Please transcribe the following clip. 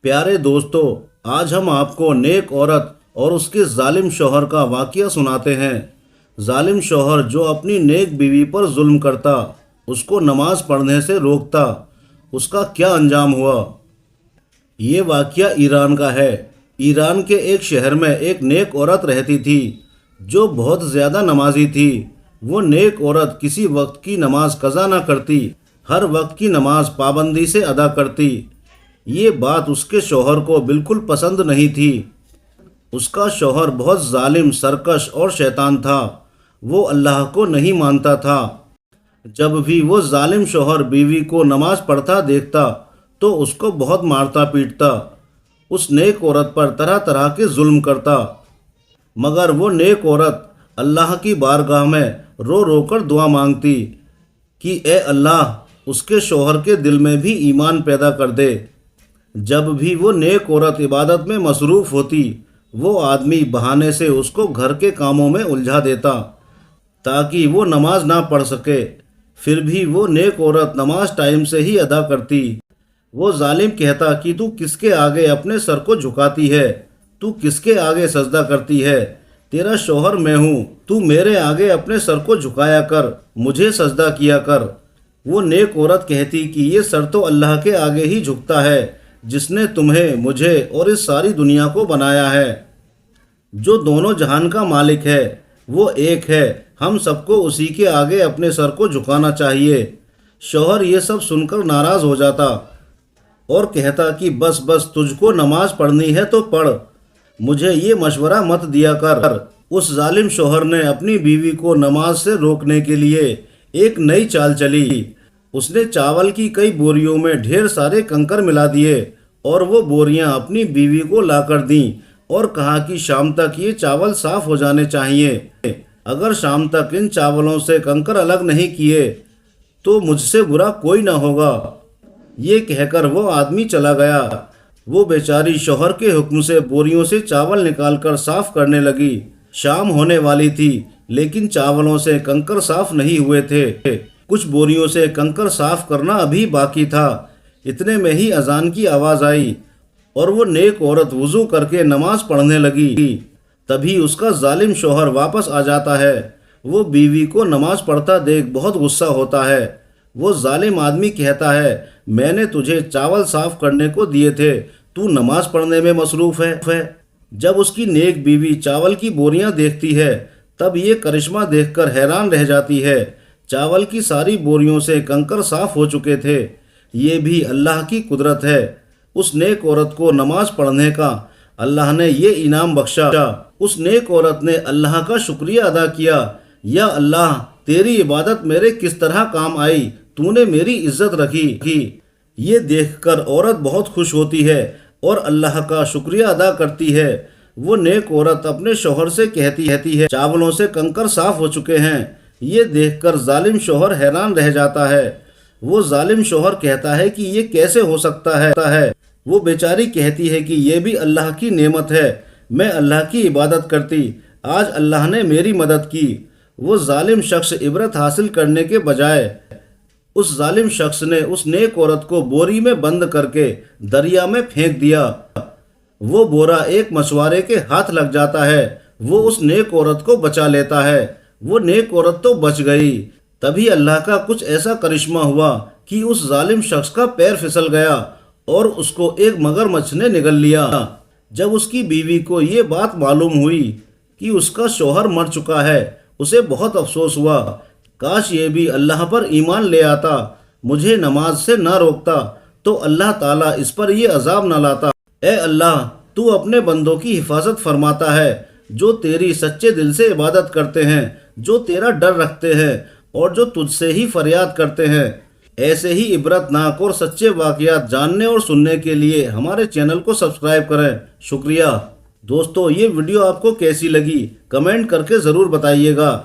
پیارے دوستو، آج ہم آپ کو نیک عورت اور اس کے ظالم شوہر کا واقعہ سناتے ہیں۔ ظالم شوہر جو اپنی نیک بیوی پر ظلم کرتا، اس کو نماز پڑھنے سے روکتا، اس کا کیا انجام ہوا؟ یہ واقعہ ایران کا ہے۔ ایران کے ایک شہر میں ایک نیک عورت رہتی تھی جو بہت زیادہ نمازی تھی۔ وہ نیک عورت کسی وقت کی نماز قضا نہ کرتی، ہر وقت کی نماز پابندی سے ادا کرتی۔ یہ بات اس کے شوہر کو بالکل پسند نہیں تھی۔ اس کا شوہر بہت ظالم، سرکش اور شیطان تھا۔ وہ اللہ کو نہیں مانتا تھا۔ جب بھی وہ ظالم شوہر بیوی کو نماز پڑھتا دیکھتا تو اس کو بہت مارتا پیٹتا، اس نیک عورت پر طرح طرح کے ظلم کرتا۔ مگر وہ نیک عورت اللہ کی بارگاہ میں رو رو کر دعا مانگتی کہ اے اللہ، اس کے شوہر کے دل میں بھی ایمان پیدا کر دے۔ جب بھی وہ نیک عورت عبادت میں مصروف ہوتی، وہ آدمی بہانے سے اس کو گھر کے کاموں میں الجھا دیتا تاکہ وہ نماز نہ پڑھ سکے۔ پھر بھی وہ نیک عورت نماز ٹائم سے ہی ادا کرتی۔ وہ ظالم کہتا کہ تو کس کے آگے اپنے سر کو جھکاتی ہے؟ تو کس کے آگے سجدہ کرتی ہے؟ تیرا شوہر میں ہوں، تو میرے آگے اپنے سر کو جھکایا کر، مجھے سجدہ کیا کر۔ وہ نیک عورت کہتی کہ یہ سر تو اللہ کے آگے ہی جھکتا ہے جس نے تمہیں، مجھے اور اس ساری دنیا کو بنایا ہے، جو دونوں جہان کا مالک ہے۔ وہ ایک ہے، ہم سب کو اسی کے آگے اپنے سر کو جھکانا چاہیے۔ شوہر یہ سب سن کر ناراض ہو جاتا اور کہتا کہ بس بس، تجھ کو نماز پڑھنی ہے تو پڑھ، مجھے یہ مشورہ مت دیا کر۔ اس ظالم شوہر نے اپنی بیوی کو نماز سے روکنے کے لیے ایک نئی چال چلی۔ اس نے چاول کی کئی بوریوں میں ڈھیر سارے کنکر ملا دیے اور وہ بوریاں اپنی بیوی کو لا کر دیں اور کہا کہ شام تک یہ چاول صاف ہو جانے چاہیے۔ اگر شام تک ان چاولوں سے کنکر الگ نہیں کیے تو مجھ سے برا کوئی نہ ہوگا۔ یہ کہہ کر وہ آدمی چلا گیا۔ وہ بیچاری شوہر کے حکم سے بوریوں سے چاول نکال کر صاف کرنے لگی۔ شام ہونے والی تھی لیکن چاولوں سے کنکر صاف نہیں ہوئے تھے۔ کچھ بوریوں سے کنکر صاف کرنا ابھی باقی تھا۔ اتنے میں ہی اذان کی آواز آئی اور وہ نیک عورت وضو کر کے نماز پڑھنے لگی۔ تبھی اس کا ظالم شوہر واپس آ جاتا ہے۔ وہ بیوی کو نماز پڑھتا دیکھ بہت غصہ ہوتا ہے۔ وہ ظالم آدمی کہتا ہے، میں نے تجھے چاول صاف کرنے کو دیے تھے، تو نماز پڑھنے میں مصروف ہے۔ جب اس کی نیک بیوی چاول کی بوریاں دیکھتی ہے تب یہ کرشمہ دیکھ کر حیران رہ جاتی ہے۔ چاول کی ساری بوریوں سے کنکر صاف ہو چکے تھے۔ یہ بھی اللہ کی قدرت ہے۔ اس نیک عورت کو نماز پڑھنے کا اللہ نے یہ انعام بخشا۔ اس نیک عورت نے اللہ کا شکریہ ادا کیا، یا اللہ، تیری عبادت میرے کس طرح کام آئی، تو نے میری عزت رکھی۔ یہ دیکھ کر عورت بہت خوش ہوتی ہے اور اللہ کا شکریہ ادا کرتی ہے۔ وہ نیک عورت اپنے شوہر سے کہتی ہے، چاولوں سے کنکر صاف ہو چکے ہیں۔ یہ دیکھ کر ظالم شوہر حیران رہ جاتا ہے۔ وہ ظالم شوہر کہتا ہے کہ یہ کیسے ہو سکتا ہے؟ وہ بیچاری کہتی ہے کہ یہ بھی اللہ کی نعمت ہے، میں اللہ کی عبادت کرتی، آج اللہ نے میری مدد کی۔ وہ ظالم شخص عبرت حاصل کرنے کے بجائے اس ظالم شخص نے اس نیک عورت کو بوری میں بند کر کے دریا میں پھینک دیا۔ وہ بورا ایک مچھوارے کے ہاتھ لگ جاتا ہے۔ وہ اس نیک عورت کو بچا لیتا ہے۔ وہ نیک عورت تو بچ گئی۔ تبھی اللہ کا کچھ ایسا کرشمہ ہوا کہ اس ظالم شخص کا پیر پھسل گیا اور اس کو ایک مگرمچھ نے نگل لیا۔ جب اس کی بیوی کو یہ بات معلوم ہوئی کہ اس کا شوہر مر چکا ہے، اسے بہت افسوس ہوا۔ کاش یہ بھی اللہ پر ایمان لے آتا، مجھے نماز سے نہ روکتا تو اللہ تعالیٰ اس پر یہ عذاب نہ لاتا۔ اے اللہ، تو اپنے بندوں کی حفاظت فرماتا ہے جو تیری سچے دل سے عبادت کرتے ہیں، جو تیرا ڈر رکھتے ہیں اور جو تجھ سے ہی فریاد کرتے ہیں۔ ایسے ہی عبرت ناک اور سچے واقعات جاننے اور سننے کے لیے ہمارے چینل کو سبسکرائب کریں۔ شکریہ۔ دوستو، یہ ویڈیو آپ کو کیسی لگی کمنٹ کر کے ضرور بتائیے گا۔